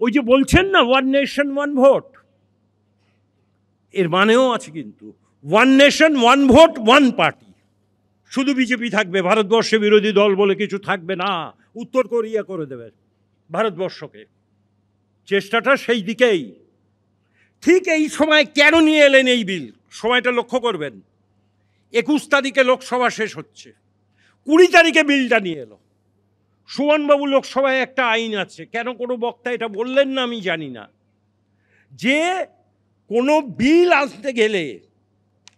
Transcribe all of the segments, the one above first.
ওই যে বলছেন না ওয়ান নেশন ওয়ান ভোট, এর মানেও আছে কিন্তু one nation one vote one party. শুধু বিজেপি থাকবে, ভারতবর্ষে বিরোধী দল বলে কিছু থাকবে না, উত্তর কোরিয়া করে দেবে ভারতবর্ষকে। চেষ্টাটা সেই দিকেই। ঠিক এই সময় কেন নিয়ে এলেন এই বিল, সময়টা লক্ষ্য করবেন। 21 তারিখে লোকসভা শেষ হচ্ছে, 20 তারিখে বিলটা নিয়ে এলো সুমনবাবু। লোকসভায় একটা আইন আছে, কেন কোনো বক্তা এটা বললেন না আমি জানি না, যে কোনো বিল আসতে গেলে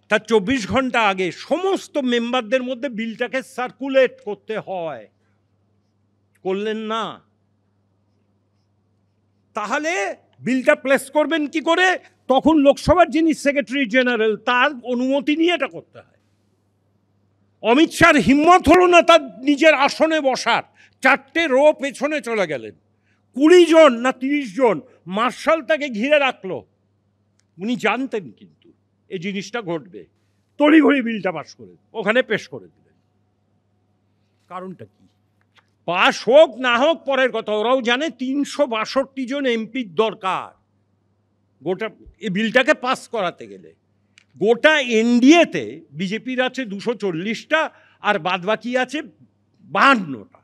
তার 24 ঘন্টা আগে সমস্ত মেম্বারদের মধ্যে বিলটাকে সার্কুলেট করতে হয়। করলেন না, তাহলে বিলটা প্লেস করবেন কি করে? তখন লোকসভার যিনি সেক্রেটারি জেনারেল তার অনুমতি নিয়ে এটা করতে হয়। অমিত শাহর হিম্মত হলো না তার নিজের আসনে বসার, 4টে রো পেছনে চলে গেলেন। 20 জন না 30 জন মার্শাল তাকে ঘিরে রাখলো। উনি জানতেন কিন্তু এই জিনিসটা ঘটবে, তড়িঘড়ি বিলটা পাস করে ওখানে পেশ করে দিলেন। কারণটা কি? পাশ হোক না হোক পরের কথা, ওরাও জানে 362 জন এমপির দরকার গোটা এই বিলটাকে পাস করাতে গেলে। গোটা এনডিএতে বিজেপির আছে 240টা, আর বাদবাকি আছে 52টা,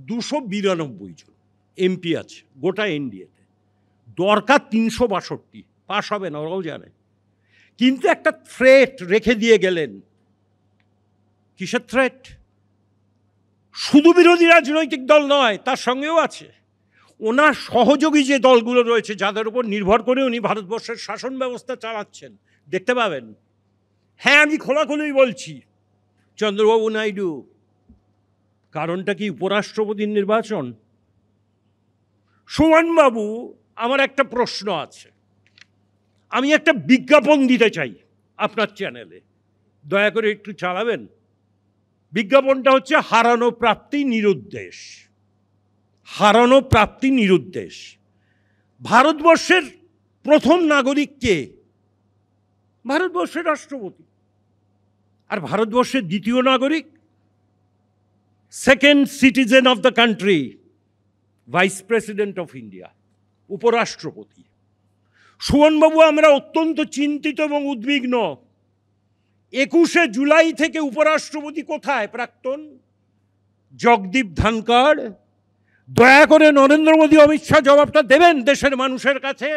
292 জন এমপি আছে গোটা এনডিএতে। দরকার 362, পাস হবে না, ওরাও জানে। কিন্তু একটা থ্রেট রেখে দিয়ে গেলেন। কিসের থ্রেট? শুধু বিরোধী রাজনৈতিক দল নয়, তার সঙ্গেও আছে ওনার সহযোগী যে দলগুলো রয়েছে, যাদের উপর নির্ভর করে উনি ভারতবর্ষের শাসন ব্যবস্থা চালাচ্ছেন। দেখতে পাবেন, হ্যাঁ আমি খোলাখুলি বলছি, চন্দ্রবাবু নাইডু। কারণটা কি? উপরাষ্ট্রপতির নির্বাচন। সুমনবাবু, আমার একটা প্রশ্ন আছে, আমি একটা বিজ্ঞাপন দিতে চাই আপনার চ্যানেলে, দয়া করে একটু চালাবেন। বিজ্ঞাপনটা হচ্ছে হারানো প্রাপ্তি নিরুদ্দেশ। হারানো প্রাপ্তি নিরুদ্দেশ। ভারতবর্ষের প্রথম নাগরিক কে? ভারতবর্ষের রাষ্ট্রপতি। আর ভারতবর্ষের দ্বিতীয় নাগরিক, second citizen of the country, vice president of India, উপরাষ্ট্রপতি। সুমনবাবু, আমরা অত্যন্ত চিন্তিত এবং উদ্বিগ্ন। 21শে জুলাই থেকে উপরাষ্ট্রপতি কোথায়? প্রাক্তন জগদীপ ধনখড়। দয়া করে নরেন্দ্র মোদী, অমিত শাহ জবাবটা দেবেন দেশের মানুষের কাছে।